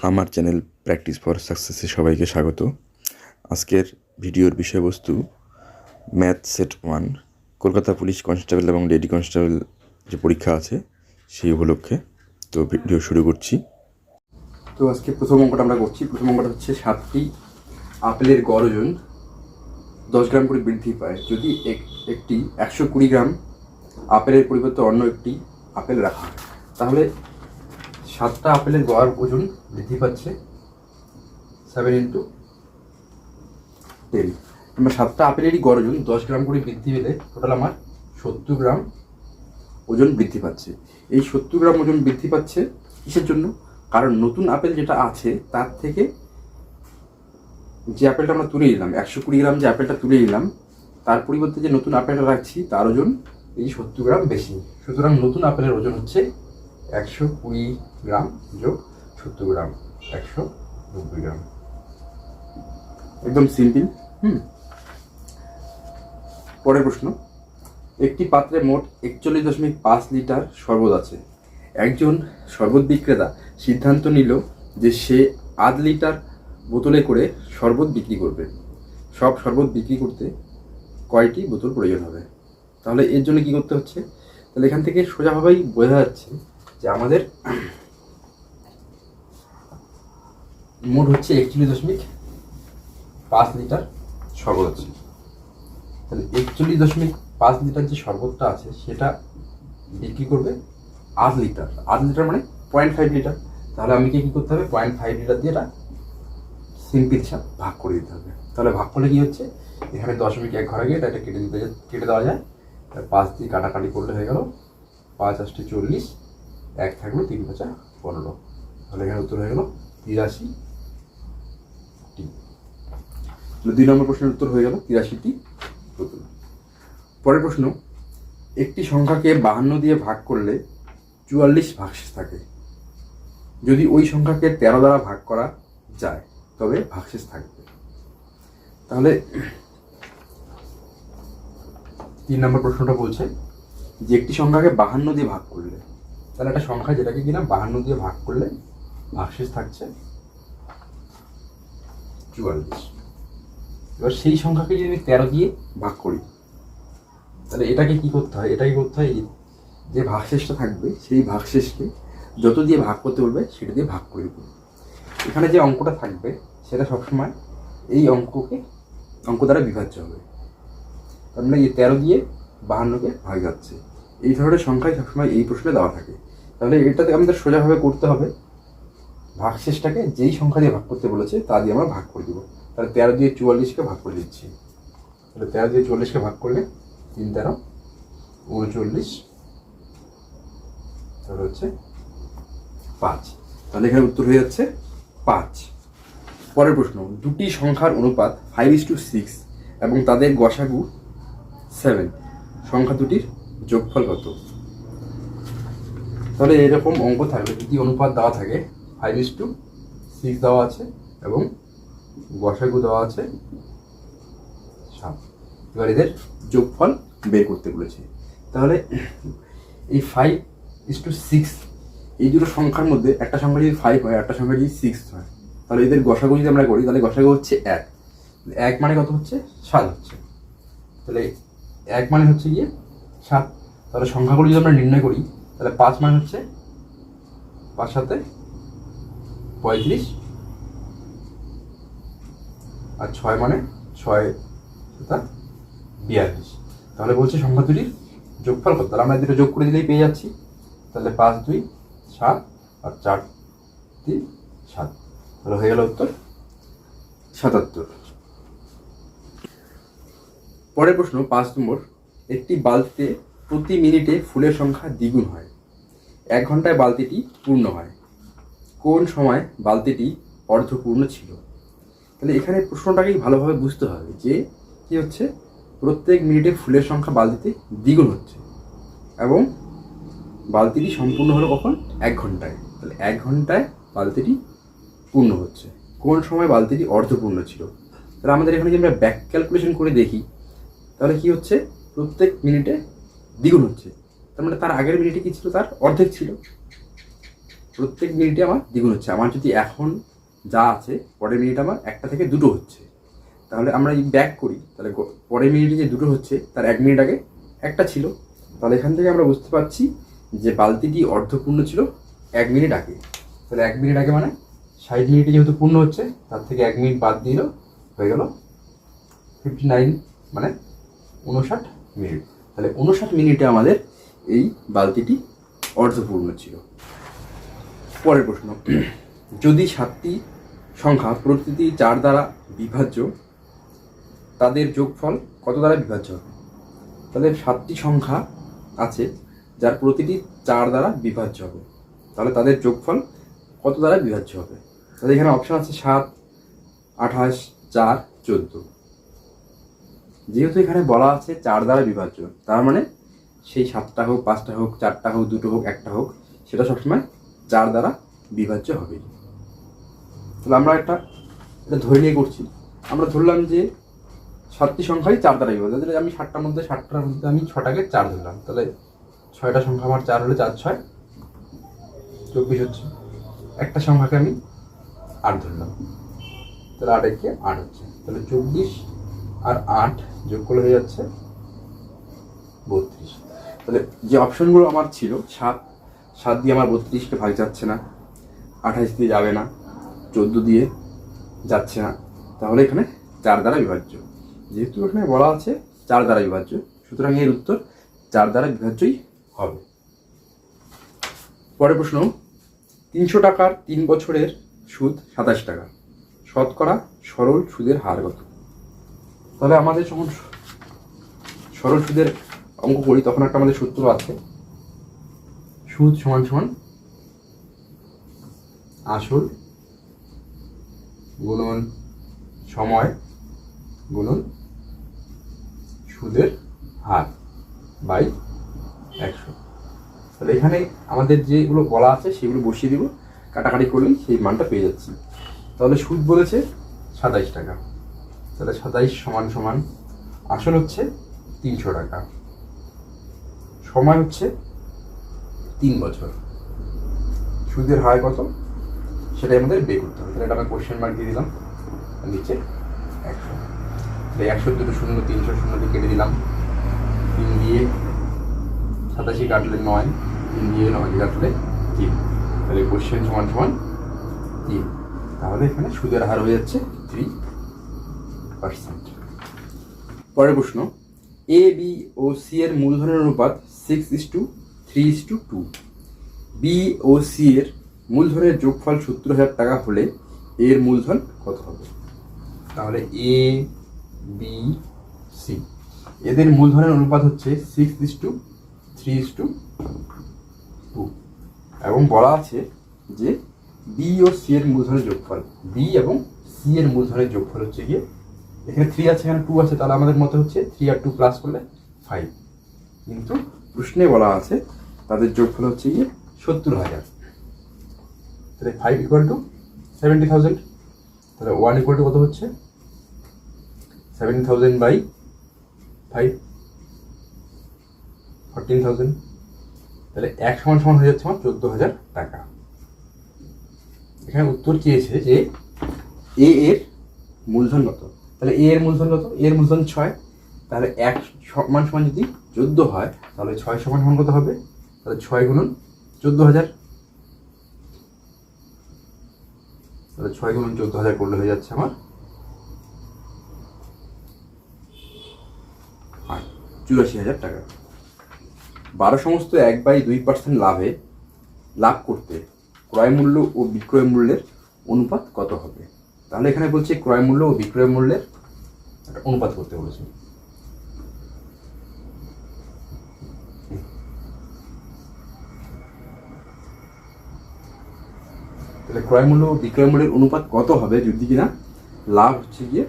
আমার channel practice for সাকসেসে সবাইকে স্বাগত। আজকের ভিডিওর বিষয়বস্তু math set 1 Kolkata police constable এবং লেডি কনস্টেবল যে পরীক্ষা আছে সেই উপলক্ষে। তো ভিডিও শুরু করছি। তো আজকে প্রথম অঙ্কটা আমরা করছি। প্রথম অঙ্কটা হচ্ছে 7টি আপেলের গড় ওজন 10 গ্রাম করে বৃদ্ধি পায় যদি একটি 120 গ্রাম আপেলের পরিবর্তে অন্য একটি আপেল রাখা হয়, তাহলে 7টা আপেলের গড় ওজন বৃদ্ধি পাচ্ছে 7 × 10। আমরা 7টা আপেলেরই গড় ওজন 10 গ্রাম করে বৃদ্ধি পেলে টোটাল আমার 70 গ্রাম ওজন বৃদ্ধি পাচ্ছে। এই 70 গ্রাম ওজন বৃদ্ধি পাচ্ছে কিসের জন্য? কারণ নতুন আপেল যেটা আছে তার থেকে যে আপেলটা আমরা তুলে নিলাম, 120 গ্রাম যে আপেলটা তুলে নিলাম, তার পরিবর্তে যে নতুন আপেলটা রাখছি তার ওজন এই 70 গ্রাম বেশি। সুতরাং নতুন আপেলের ওজন হচ্ছে 120 গ্রাম যোগ 70 গ্রাম, 190 গ্রাম। একদম সিম্পল। পরের প্রশ্ন, একটি পাত্রে মোট 41.5 লিটার শরবত আছে। একজন শরবত বিক্রেতা সিদ্ধান্ত নিল যে সে আধ লিটার বোতলে করে শরবত বিক্রি করবে। সব শরবত বিক্রি করতে কয়টি বোতল প্রয়োজন হবে? তাহলে এর জন্য কি করতে হচ্ছে? তাহলে এখান থেকে সোজাভাবেই বোঝা যাচ্ছে যে আমাদের মোট হচ্ছে 41.5 লিটার শরবত আছে। তাহলে 41.5 লিটার যে শরবতটা আছে সেটা বিক্রি করবে আধ লিটার। আধ লিটার মানে 0.5 লিটার। তাহলে আমাকে কি করতে হবে? 0.5 লিটার দিয়ে এটা সিম্পল হিসাব ভাগ করে দিতে হবে। তাহলে ভাগ করলে কি হচ্ছে, এখানে 0.1 ঘরে গিয়ে এটা কেটে দেওয়া যায়। 5 দিয়ে কাটাকাটি করলে হয়ে গেল 5 × 8 = 40, 1 থাকলো 3 × 5 = 15। তাহলে এখানে উত্তর হয়ে গেল 83টি। 2 নম্বর প্রশ্নের উত্তর হয়ে গেল 83টি বোতল। পরের প্রশ্ন, একটি সংখ্যাকে 52 দিয়ে ভাগ করলে 44 ভাগশেষ থাকে। যদি ওই সংখ্যাকে 13 দ্বারা ভাগ করা যায় তবে ভাগশেষ থাকবে। তাহলে 3 নম্বর প্রশ্নটা বলছে যে একটি সংখ্যাকে 52 দিয়ে ভাগ করলে, তাহলে একটা সংখ্যা যেটাকে কিনা 52 দিয়ে ভাগ করলে ভাগশেষ থাকছে 44। এবার সেই সংখ্যাকে যদি আমি 13 দিয়ে ভাগ করি, তাহলে এটাকে কি করতে হয়? এটাকে করতে হয় যে ভাগশেষটা থাকবে সেই ভাগশেষকে যত দিয়ে ভাগ করতে বলবে সেটা দিয়ে ভাগ করে দেবো। এখানে যে অঙ্কটা থাকবে সেটা সবসময় এই অঙ্ক দ্বারা বিভাজ্য হবে। তার মানে এই 13 দিয়ে 52কে ভাগ যাচ্ছে। এই ধরনের সংখ্যায় সবসময় এই প্রশ্নে দেওয়া থাকে। তাহলে এটাতে আমাদের সোজাভাবে করতে হবে, ভাগশেষটাকে যেই সংখ্যা দিয়ে ভাগ করতে বলেছে তা দিয়ে আমরা ভাগ করে দেবো। তাহলে 13 দিয়ে 44কে ভাগ করে দিচ্ছি। তাহলে 13 দিয়ে 44কে ভাগ করলে 3 × 13 = 39, তাহলে হচ্ছে 5। তাহলে এখানে উত্তর হয়ে যাচ্ছে 5। পরের প্রশ্ন, দুটি সংখ্যার অনুপাত 5:6 এবং তাদের গসাগু 7। সংখ্যা দুটির যোগফল কত? তাহলে এরকম অঙ্ক থাকবে, যদি অনুপাত দেওয়া থাকে 5:6 দেওয়া আছে এবং গসাগু দেওয়া আছে 7। এবার এদের যোগফল বের করতে বলেছে। তাহলে এই 5:6 এই দুটো সংখ্যার মধ্যে একটা সংখ্যা যদি 5 হয়, একটা সংখ্যা যদি 6 হয়, তাহলে এদের গসাগু যদি আমরা করি, তাহলে গসাগু হচ্ছে 1। 1 মানে কত হচ্ছে? 7 হচ্ছে। তাহলে 1 মানে হচ্ছে গিয়ে 7। তাহলে সংখ্যাগুলো যদি আমরা নির্ণয় করি, তাহলে 5 মানে হচ্ছে 5 × 7 = 35, আর 6 মানে 6 × 7 = 42। তাহলে বলছে সংখ্যা দুটির যোগফল কত? তাহলে আমরা দুটো যোগ করে দিলেই পেয়ে যাচ্ছি। তাহলে 5 × 2 = 7 আর 4 × 3 = 7। তাহলে হয়ে গেল উত্তর 77। পরের প্রশ্ন 5 নম্বর, একটি বালতিতে প্রতি মিনিটে ফুলের সংখ্যা দ্বিগুণ হয়। 1 ঘন্টায় বালতিটি পূর্ণ হয়। কোন সময় বালতিটি অর্ধপূর্ণ ছিল? তাহলে এখানে প্রশ্নটাকেই ভালোভাবে বুঝতে হবে যে কি হচ্ছে, প্রত্যেক মিনিটে ফুলের সংখ্যা বালতিতে দ্বিগুণ হচ্ছে এবং বালতিটি সম্পূর্ণ হলো কখন? 1 ঘন্টায়। তাহলে 1 ঘন্টায় বালতিটি পূর্ণ হচ্ছে। কোন সময় বালতিটি অর্ধপূর্ণ ছিল? তাহলে আমাদের এখানে যদি আমরা ব্যাক ক্যালকুলেশন করে দেখি, তাহলে কি হচ্ছে, প্রত্যেক মিনিটে দ্বিগুণ হচ্ছে। তার মানে তার আগের মিনিটে কি ছিল? তার অর্ধেক ছিল। প্রত্যেক মিনিটে আমার দ্বিগুণ হচ্ছে। আমার যদি এখন যা আছে পরের মিনিট আমার একটা থেকে দুটো হচ্ছে, তাহলে আমরা যদি ব্যাক করি তাহলে পরের মিনিটে যে দুটো হচ্ছে তার 1 মিনিট আগে একটা ছিল। তাহলে এখান থেকে আমরা বুঝতে পারছি যে বালতিটি অর্ধপূর্ণ ছিল 1 মিনিট আগে। তাহলে 1 মিনিট আগে মানে 60 মিনিটে যেহেতু পূর্ণ হচ্ছে, তার থেকে 1 মিনিট বাদ দিল, হয়ে গেল 59, মানে 59 মিনিট। তাহলে 59 মিনিটে আমাদের এই বালতিটি অর্ধপূর্ণ ছিল। পরের প্রশ্ন, যদি 7টি সংখ্যা প্রতিটি 4 দ্বারা বিভাজ্য, তাদের যোগফল কত দ্বারা বিভাজ্য হবে? তাহলে 7টি সংখ্যা আছে যার প্রতিটি 4 দ্বারা বিভাজ্য হবে, তাহলে তাদের যোগফল কত দ্বারা বিভাজ্য হবে? তাহলে এখানে অপশান আছে 7, 28, 4, 14। যেহেতু এখানে বলা আছে 4 দ্বারা বিভাজ্য, তার মানে সেই 7টা হোক, 5টা হোক, 4টা হোক, 2টো হোক, 1টা হোক, সেটা সবসময় 4 দ্বারা বিভাজ্য হবে। তাহলে আমরা এটা ধরে নিয়ে করছি। আমরা ধরলাম যে 7টি সংখ্যাই 4 দ্বারা বিভাজ্য। তাহলে আমি 7টার মধ্যে আমি 6টাকে 4 ধরলাম। তাহলে 6টা সংখ্যা আমার 4 হলে 4 6 24 হচ্ছে। একটা সংখ্যাকে আমি 8 ধরলাম, তাহলে 8 একে 8 হচ্ছে। তাহলে 24 আর 8 যোগ করলে হয়ে যাচ্ছে 32। তাহলে যে অপশনগুলো আমার ছিল, 7 দিয়ে আমার 32কে ভাগ যাচ্ছে না, 28 দিয়ে যাবে না, 14 দিয়ে যাচ্ছে না, তাহলে এখানে 4 দ্বারা বিভাজ্য। যেহেতু এখানে বলা আছে 4 দ্বারা বিভাজ্য, সুতরাং এর উত্তর 4 দ্বারা বিভাজ্যই হবে। পরের প্রশ্ন, 300 টাকার 3 বছরের সুদ 27 টাকা, শতকরা সরল সুদের হার কত? তাহলে আমাদের যখন সরল সুদের অঙ্ক করি তখন একটা আমাদের সূত্র আছে, সুদ সমান সমান আসল গুণন সময় গুণন সুদের হার বাই 100। তাহলে এখানে আমাদের যেগুলো বলা আছে সেগুলো বসিয়ে দিব, কাটাকাটি করলেই সেই মানটা পেয়ে যাচ্ছি। তাহলে সুদ বলেছে 27 টাকা, তাহলে 27 সমান সমান আসল হচ্ছে 300 টাকা, সময় হচ্ছে 3 বছর, সুদের হার কত সেটাই আমাদের বের করতে হবে। তাহলে এটা আমি কোশ্চেন মার্ক দিয়ে দিলাম, নিচে 100। তাহলে 100 দুটো শূন্য, 300 শূন্য দিয়ে কেটে দিলাম, 3 দিয়ে 87 কাটলে 9, 3 দিয়ে 9 কাটলে 3, তাহলে কোশ্চেন সমান সমান 3। তাহলে এখানে সুদের হার হয়ে যাচ্ছে 3%। পরের প্রশ্ন, এ বি ও সি এর মূলধনের অনুপাত 6:3:2। বি ও সি এর মূলধনের যোগফল 70,000 টাকা হলে এর মূলধন কত হবে? তাহলে এ বি সি এদের মূলধনের অনুপাত হচ্ছে 6:3:2 এবং বলা আছে যে বি ও সি এর মূলধনের যোগফল, বি এবং সি এর মূলধনের যোগফল হচ্ছে গিয়ে, এখানে 3 আছে, এখানে 2 আছে, তাহলে আমাদের মতে হচ্ছে 3 আর 2 প্লাস করলে 5, কিন্তু প্রশ্নে বলা আছে তাদের যোগফল হচ্ছে গিয়ে 70,000। তাহলে 5 = 70,000, তাহলে 1 = কত হচ্ছে 70,000 বাই 5, 14,000। তাহলে 1 সমান সমান হয়ে যাচ্ছে আমার 14,000 টাকা। এখানে উত্তর চেয়েছে যে এ এর মূলধন কত। তাহলে এ এর মূলধন কত? এ এর মূলধন 6, তাহলে 1 সমান সমান যদি 14 হয় তাহলে 6 সমান সমান কত হবে? তাহলে 6 গুণন 14,000, তাহলে 6 গুণন 14,000 করলে হয়ে যাচ্ছে আমার 84,000 টাকা। 12 সমস্ত 1/2% লাভ করতে ক্রয় মূল্য ও বিক্রয় মূল্যের অনুপাত কত হবে? তাহলে এখানে বলছে ক্রয় মূল্য ও বিক্রয় মূল্যের একটা অনুপাত করতে বলেছে। তাহলে ক্রয় মূল্য ও বিক্রয় মূল্যের অনুপাত কত হবে যদি কিনা লাভ হচ্ছে গিয়ে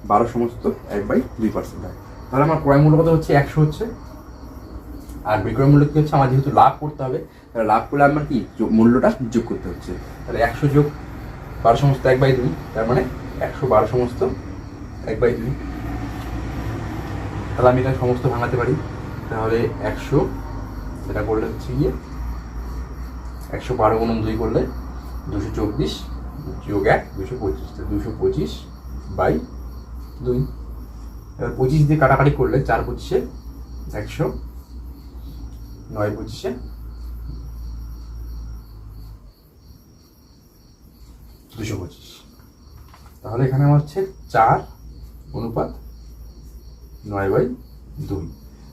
12 সমস্ত 1/2% হয়? তাহলে আমার ক্রয় মূল্য কত হচ্ছে 100 হচ্ছে, আর বিক্রয় মূল্য কি হচ্ছে, আমার যেহেতু লাভ করতে হবে তাহলে লাভ করলে আমার কি মূল্যটা যোগ করতে হচ্ছে। তাহলে 100 যোগ 12 সমস্ত 1/2, তার মানে 112 সমস্ত 1/2। তাহলে আমি এটা সমস্ত ভাঙাতে পারি, তাহলে 100 এটা করলে হচ্ছে গিয়ে 112 গুণন 2 করলে 224 যোগ 1 225, তো 225 বাই 2। এবার 25 দিয়ে কাটাকাটি করলে 4 25-এ 100, 9 25-এ 225। তাহলে এখানে আমার হচ্ছে 4 অনুপাত 9/2।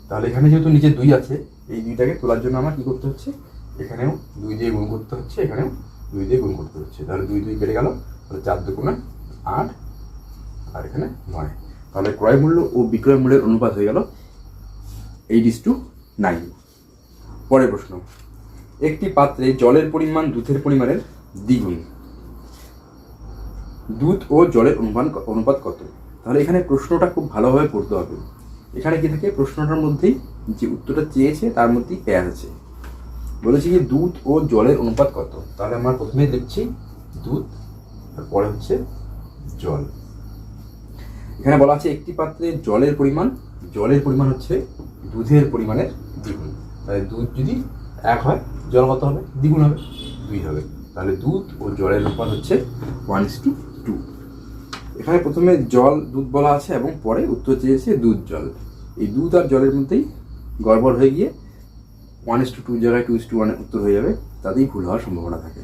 তাহলে এখানে যেহেতু নিচে 2 আছে, এই 2টাকে তোলার জন্য আমার কী করতে হচ্ছে, এখানেও 2 দিয়ে গুণ করতে হচ্ছে, এখানেও 2 দিয়ে গুণ করতে হচ্ছে। তাহলে 2 2 কেটে গেল, তাহলে 4 2 8 আর এখানে 9। তাহলে ক্রয় মূল্য ও বিক্রয় মূল্যের অনুপাত হয়ে গেল 8:9। পরের প্রশ্ন, একটি পাত্রে জলের পরিমাণ দুধের পরিমাণের দ্বিগুণ। দুধ ও জলের অনুপাত কত? তাহলে এখানে প্রশ্নটা খুব ভালোভাবে পড়তে হবে। এখানে কি থাকে, প্রশ্নটার মধ্যেই যে উত্তরটা চেয়েছে তার মধ্যেই পেয়ে আছে। বলেছি যে দুধ ও জলের অনুপাত কত। তাহলে আমরা প্রথমে লিখছি দুধ, আর পরে হচ্ছে জল। এখানে বলা আছে একটি পাত্রে জলের পরিমাণ হচ্ছে দুধের পরিমাণের দ্বিগুণ। তাহলে দুধ যদি 1 হয়, জল কত হবে? দ্বিগুণ হবে, 2 হবে। তাহলে দুধ ও জলের অনুপাত হচ্ছে 1:2। এখানে প্রথমে জল দুধ বলা আছে এবং পরে উত্তর চেয়েছে দুধ জল। এই দুধ আর জলের মধ্যেই গড়বড় হয়ে গিয়ে 1:2 জায়গায় 2:1 উত্তর হয়ে যাবে, তাতেই ভুল হওয়ার সম্ভাবনা থাকে।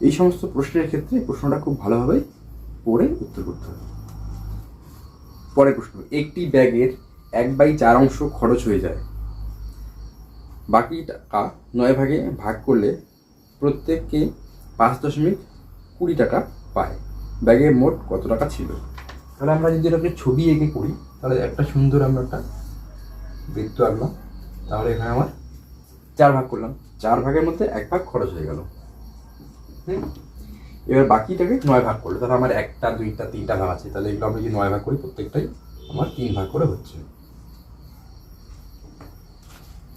এই সমস্ত প্রশ্নের ক্ষেত্রে প্রশ্নটা খুব ভালোভাবে পড়ে উত্তর করতে হবে। পরের প্রশ্ন, একটি ব্যাগের 1/4 অংশ খরচ হয়ে যায়, বাকি টাকা 9 ভাগে ভাগ করলে প্রত্যেককে 5.20 টাকা পায়। ব্যাগে মোট কত টাকা ছিল? তাহলে আমরা যদি এটাকে ছবি এঁকে করি, তাহলে একটা সুন্দর আমরা একটা বৃত্ত আঁকলাম। তাহলে এখানে আমার 4 ভাগ করলাম, 4 ভাগের মধ্যে 1 ভাগ খরচ হয়ে গেল। এবার বাকিটাকে 9 ভাগ করলে, তাহলে আমার 1টা 2টা 3টা ভাগ আছে। তাহলে এগুলো আমরা যদি 9 ভাগ করি, প্রত্যেকটাই আমার 3 ভাগ করে হচ্ছে।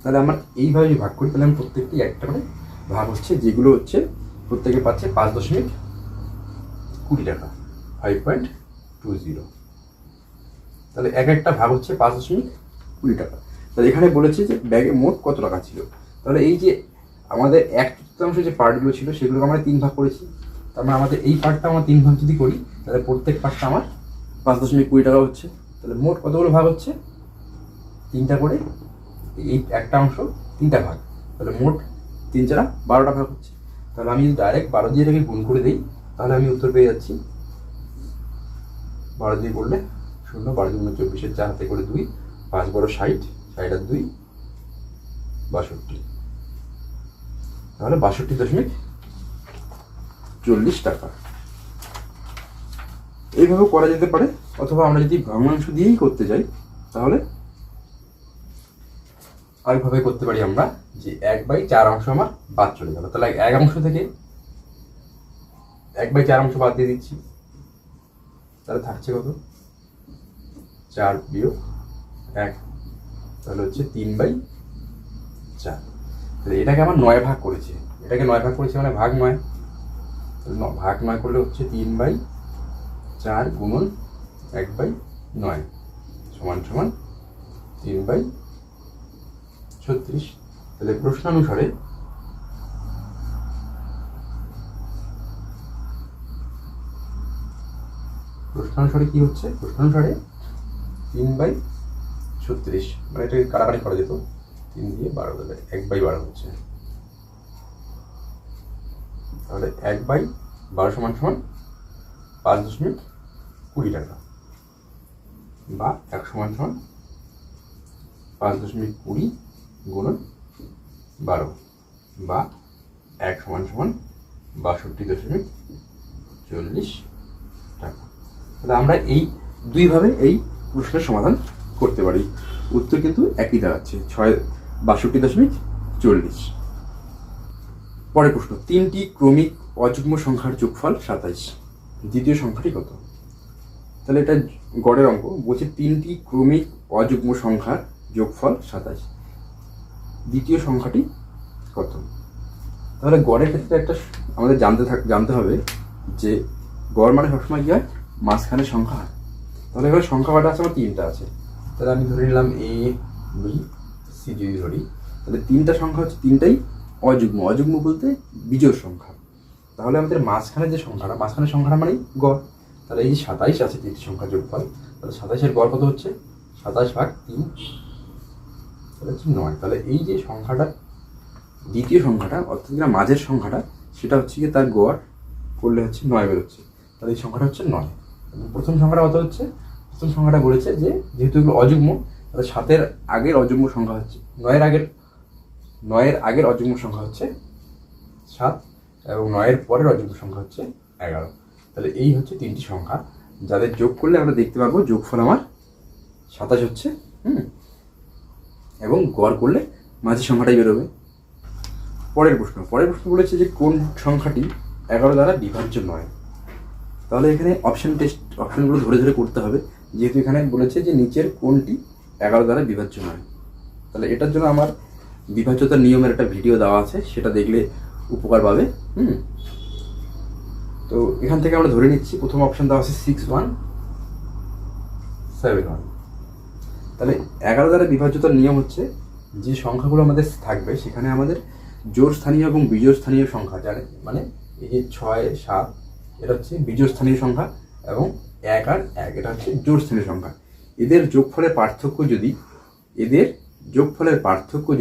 তাহলে আমার এইভাবে যদি ভাগ করি, তাহলে আমি প্রত্যেকটি একটা করে ভাগ হচ্ছে, যেগুলো হচ্ছে প্রত্যেকে পাচ্ছে 5.20 টাকা, 5.20। তাহলে একটা ভাগ হচ্ছে 5.20 টাকা। তাহলে এখানে বলেছে যে ব্যাগে মোট কত টাকা ছিল। তাহলে এই যে আমাদের 1/4 যে পার্টগুলো ছিল, সেগুলোকে আমরা 3 ভাগ করেছি। তার মানে আমাদের এই পার্টটা আমরা 3 ভাগ যদি করি, তাহলে প্রত্যেক পার্টটা আমার 5.20 টাকা হচ্ছে। তাহলে মোট কতগুলো ভাগ হচ্ছে? 3টা করে। এই একটা অংশ 3টা ভাগ, তাহলে মোট 3 4 12টা ভাগ হচ্ছে। তাহলে আমি যদি ডাইরেক্ট 12 দিয়ে এটাকে গুণ করে দিই, তাহলে আমি উত্তর পেয়ে যাচ্ছি 12 দিয়ে করলে 0, 12 × 24, 4 হাতে করে 2, 5 × 60, 60 আর 2 62। তাহলে 62.40 টাকা। এইভাবে করা যেতে পারে, অথবা আমরা যদি ভগ্নাংশ দিয়েই করতে যাই, তাহলে আরেকভাবে করতে পারি আমরা, যে 1/4 অংশ আমার বাদ চলে গেল। তাহলে 1 অংশ থেকে 1/4 অংশ বাদ দিয়ে দিচ্ছি, তাহলে থাকছে কত? 4 - 1, তাহলে হচ্ছে 3/4। তাহলে এটাকে আমার 9 ভাগ করেছে, এটাকে 9 ভাগ করেছে মানে ভাগ 9। ভাগ 9 করলে হচ্ছে 3/4 গুণন 1/9 সমান 3/36। তাহলে প্রশ্নানুসারে কি হচ্ছে? প্রশ্নানুসারে 3/36, মানে এটাকে কাটাকাটি করা যেত, 3 দিয়ে 12 দেবে, 1/12 হচ্ছে। তাহলে 1/12 সমান 5.20 টাকা, বা 1 সমান 5.20 গুণন 12, বা 1 সমান 62.40 টাকা। তাহলে আমরা এই দুইভাবে এই প্রশ্নের সমাধান করতে পারি। উত্তর কিন্তু একই দাঁড়াচ্ছে, 62.40। পরের প্রশ্ন, 3টি ক্রমিক অযুগ্ম সংখ্যার যোগফল 27, দ্বিতীয় সংখ্যাটি কত? তাহলে এটা গড়ের অঙ্ক বলছে 3টি ক্রমিক অযুগ্ম সংখ্যার যোগফল 27, দ্বিতীয় সংখ্যাটি কত? তাহলে গড়ের ক্ষেত্রে একটা আমাদের জানতে হবে যে গড় মানে সবসময় কি হয়? মাঝখানে সংখ্যা হয়। তাহলে এবার সংখ্যা কটা আছে? আমার 3টা আছে। তাহলে আমি ধরে নিলাম A, B, C যদি ধরি, তাহলে 3টা সংখ্যা হচ্ছে 3টাই অযুগ্ম। অযুগ্ম বলতে বিজোড় সংখ্যা। তাহলে আমাদের মাঝখানের সংখ্যাটা মানেই গড়। তাহলে এই যে 27 আছে তিনটি সংখ্যা যোগফল, তাহলে 27-এর গড় কত হচ্ছে? 27/3, তাহলে হচ্ছে 9। তাহলে এই যে সংখ্যাটা, দ্বিতীয় সংখ্যাটা অর্থাৎ যেটা মাঝের সংখ্যাটা, সেটা হচ্ছে গিয়ে তার গড় করলে হচ্ছে 9 বেরোচ্ছে। তাহলে এই সংখ্যাটা হচ্ছে 9। প্রথম সংখ্যাটা কত হচ্ছে? প্রথম সংখ্যাটা বলেছে যে যেহেতু এগুলো অযুগ্ম, তাহলে 7-এর আগের অযুগ্ম সংখ্যা হচ্ছে 9-এর আগের অযুগ্ম সংখ্যা হচ্ছে 7, এবং 9-এর পরের অযুগ্ম সংখ্যা হচ্ছে 11। তাহলে এই হচ্ছে তিনটি সংখ্যা, যাদের যোগ করলে আমরা দেখতে পাবো যোগফল আমার 27 হচ্ছে। এবং গড় করলে মাঝের সংখ্যাটাই বেরোবে। পরের প্রশ্ন বলেছে যে কোন সংখ্যাটি 11 দ্বারা বিভাজ্য নয়। তাহলে এখানে অপশনগুলো ধরে ধরে করতে হবে, যেহেতু এখানে বলেছে যে নিচের কোনটি 11 দ্বারা বিভাজ্য নয়। তাহলে এটার জন্য আমার বিভাজ্যতার নিয়মের একটা ভিডিও দেওয়া আছে, সেটা দেখলে উপকার পাবে। তো এখান থেকে আমরা ধরে নিচ্ছি প্রথম অপশন দেওয়া আছে 6171। তাহলে 11 দ্বারা বিভাজ্যতার নিয়ম হচ্ছে যে সংখ্যাগুলো আমাদের থাকবে সেখানে আমাদের জোড় স্থানীয় এবং বিজোড় স্থানীয় সংখ্যা, জানে মানে এই যে 6, 7 এটা হচ্ছে বিজোড় স্থানীয় সংখ্যা, এবং 1 আর 1 এটা হচ্ছে জোড় স্থানীয় সংখ্যা। এদের যোগফলের পার্থক্য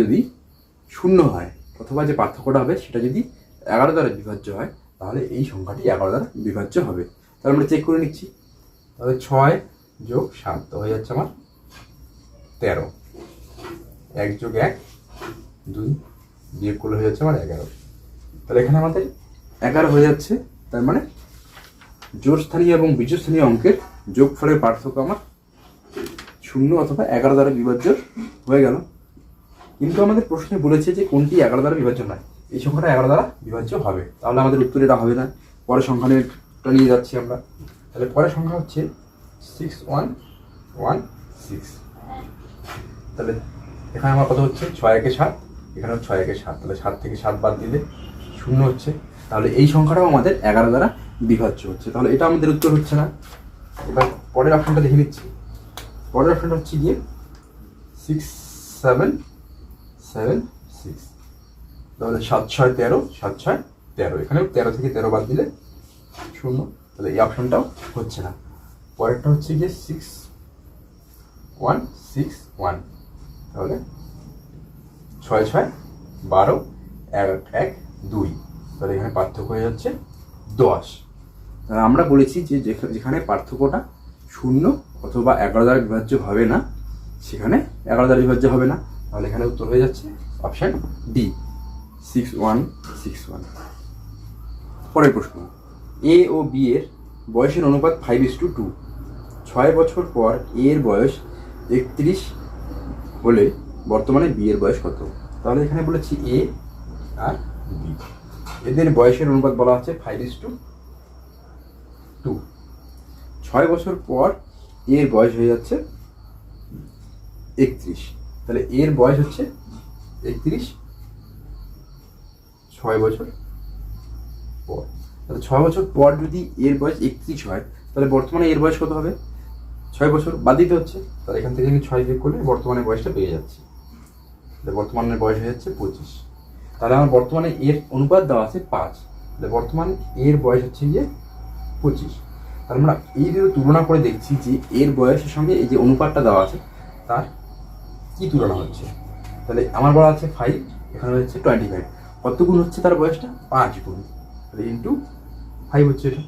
যদি 0 হয়, অথবা যে পার্থক্যটা হবে সেটা যদি 11 দ্বারা বিভাজ্য হয়, তাহলে এই সংখ্যাটি 11 দ্বারা বিভাজ্য হবে। তাহলে আমরা চেক করে নিচ্ছি। তাহলে 6 যোগ 7 তো হয়ে যাচ্ছে আমার 13, 1 যোগ 1 2, বিয়োগ করলে হয়ে যাচ্ছে আমার 11। তাহলে এখানে আমাদের 11 হয়ে যাচ্ছে। তার মানে জোড় স্থানীয় এবং বিজোড় স্থানীয় অঙ্কের যোগফলের পার্থক্য আমার 0 অথবা 11 দ্বারা বিভাজ্য হয়ে গেল। কিন্তু আমাদের প্রশ্নে বলেছে যে কোনটি 11 দ্বারা বিভাজ্য নয়। এই সংখ্যাটা 11 দ্বারা বিভাজ্য হবে, তাহলে আমাদের উত্তর এটা হবে না। পরের সংখ্যাটা নিয়ে যাচ্ছি আমরা। তাহলে পরের সংখ্যা হচ্ছে 6116। তাহলে এখানে আমার কত হচ্ছে? 6 1 7, এখানে 6 1 7, তাহলে 7 থেকে 7 বাদ দিলে 0 হচ্ছে। তাহলে এই সংখ্যাটাও আমাদের 11 দ্বারা বিভাজ্য হচ্ছে, তাহলে এটা আমাদের উত্তর হচ্ছে না। এবার পরের অপশনটা দেখে নিচ্ছি। পরের অপশনটা হচ্ছে গিয়ে 6776। তাহলে 7 6 13, 7 6 13, এখানেও 13 থেকে 13 বাদ দিলে 0, তাহলে এই অপশনটাও হচ্ছে না। পরেরটা হচ্ছে গিয়ে 6161। তাহলে 6 6 12, 1 1 2, তাহলে এখানে পার্থক্য হয়ে যাচ্ছে 10। আমরা বলেছি যে যেখানে পার্থক্যটা 0 অথবা 11 দ্বারা বিভাজ্য হবে না, সেখানে 11 দ্বারা বিভাজ্য হবে না। তাহলে এখানে উত্তর হয়ে যাচ্ছে অপশন ডি, 6161। পরের প্রশ্ন, এ ও বি এর বয়সের অনুপাত 5:2। 6 বছর পর এ এর বয়স 31 হলে বর্তমানে বি এর বয়স কত? তাহলে এখানে বলেছি এ আর বি, এদের বয়সের অনুপাত বলা হচ্ছে 5:2। 6 বছর পর এর বয়স হয়ে যাচ্ছে 31, তাহলে এর বয়স হচ্ছে 31 6 বছর পর। তাহলে 6 বছর পর যদি এর বয়স 31 হয়, তাহলে বর্তমানে এর বয়স কত হবে? 6 বছর বাদ দিতে হচ্ছে, তাহলে এখান থেকে আমি 6 বিয়োগ করলে বর্তমানে বয়সটা পেয়ে যাচ্ছি। বর্তমানের বয়স হয়ে যাচ্ছে 25। তাহলে আমার বর্তমানে এর অনুপাত দেওয়া আছে 5, তাহলে বর্তমান এর বয়স হচ্ছে গিয়ে 25। তাহলে আমরা এই যে তুলনা করে দেখছি যে এর বয়সের সঙ্গে এই যে অনুপাতটা দেওয়া আছে তার কি তুলনা হচ্ছে। তাহলে আমার বলা আছে 5, এখানে হচ্ছে 25, কত গুণ হচ্ছে তার বয়সটা? 5 গুণ, তাহলে ইন্টু 5 হচ্ছে এটা।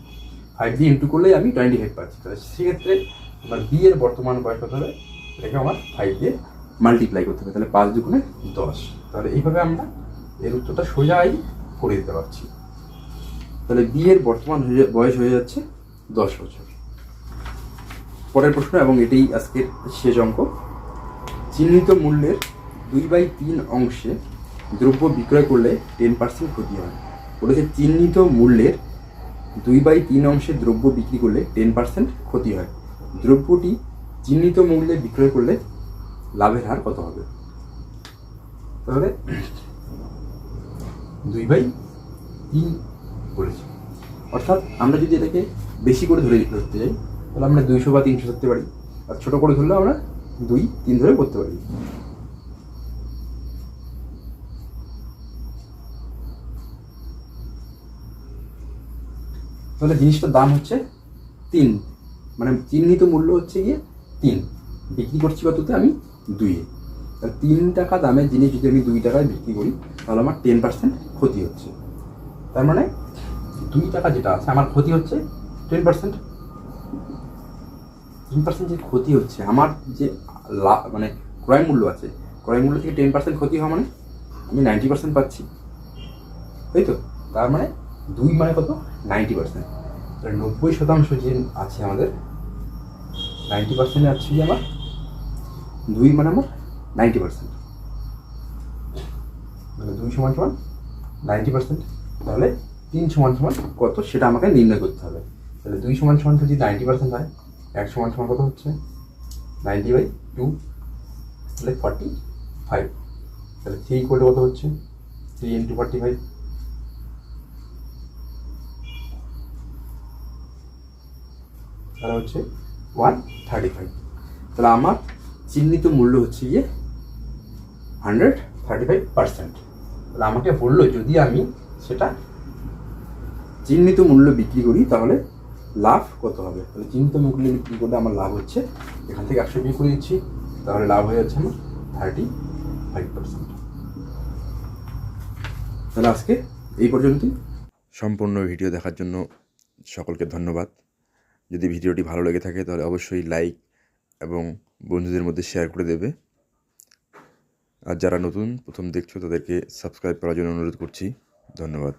5 দিয়ে ইন্টু করলেই আমি 25 পাচ্ছি। তাহলে সেক্ষেত্রে আমার বি এর বর্তমান বয়স কত হবে? এটাকে আমার 5 দিয়ে মাল্টিপ্লাই করতে হবে, তাহলে 5 দুগুণে 10। তাহলে এইভাবে আমরা এর উত্তরটা সোজাই করে দিতে পারছি। তাহলে বি এর বর্তমান বয়স হয়ে যাচ্ছে 10 বছর। পরের প্রশ্ন, এবং এটাই আজকের শেষ অঙ্ক। চিহ্নিত মূল্যের 2/3 অংশে দ্রব্য বিক্রয় করলে 10% ক্ষতি হয়। বলেছে চিহ্নিত মূল্যের 2/3 অংশে দ্রব্য বিক্রি করলে 10% ক্ষতি হয়। দ্রব্যটি চিহ্নিত মূল্যে বিক্রয় করলে লাভের হার কত হবে? তাহলে 2/3 বলেছি, অর্থাৎ আমরা যদি এটাকে বেশি করে ধরতে যাই, তাহলে আমরা 200 বা 300 ধরতে পারি, আর ছোটো করে ধরলে আমরা 2 3 ধরে করতে পারি। তাহলে জিনিসটার দাম হচ্ছে 3, মানে চিহ্নিত মূল্য হচ্ছে গিয়ে 3, বিক্রি করছি কততে আমি 2-এ। তাহলে 3 টাকা দামের জিনিস যদি আমি 2 টাকায় বিক্রি করি তাহলে আমার 10% ক্ষতি হচ্ছে। তার মানে 2 টাকা যেটা আছে আমার ক্ষতি হচ্ছে 10%। 10% যে ক্ষতি হচ্ছে, আমার যে মানে ক্রয় মূল্য আছে, ক্রয় মূল্য থেকে 10% ক্ষতি হওয়া মানে আমি 90% পাচ্ছি, তাই তো? তার মানে 2 মানে কত? 90%। তাহলে 90% যে আছে আমাদের, 90% আছে যে আমার 2 মানে আমার 90%, মানে 2 সমান সমান 90%। তাহলে 3 সমান সমান কত সেটা আমাকে নির্ণয় করতে হবে। তাহলে 2 সমান সমান যদি 90% হয়, 1 সমান সমান কত হচ্ছে? 90/2, তাহলে 45। তাহলে 3 ইকুয়াল টু কত হচ্ছে? 3 × 45, তাহলে হচ্ছে 135। তাহলে আমার চিহ্নিত মূল্য হচ্ছে গিয়ে 135%। তাহলে আমাকে বললো যদি আমি সেটা চিহ্নিত মূল্য বিক্রি করি তাহলে লাভ কত হবে। তাহলে চিহ্নিত মূল্য বিক্রি করলে আমার লাভ হচ্ছে, এখান থেকে 100 বিক্রি করে দিচ্ছি, তাহলে লাভ হয়ে যাচ্ছে আমার 35%। তাহলে আজকে এই পর্যন্তই। সম্পূর্ণ ভিডিও দেখার জন্য সকলকে ধন্যবাদ। যদি ভিডিওটি ভালো লেগে থাকে তাহলে অবশ্যই লাইক এবং বন্ধুদের মধ্যে শেয়ার করে দেবে। আর যারা নতুন প্রথম দেখছো তাদেরকে সাবস্ক্রাইব করার জন্য অনুরোধ করছি। ধন্যবাদ।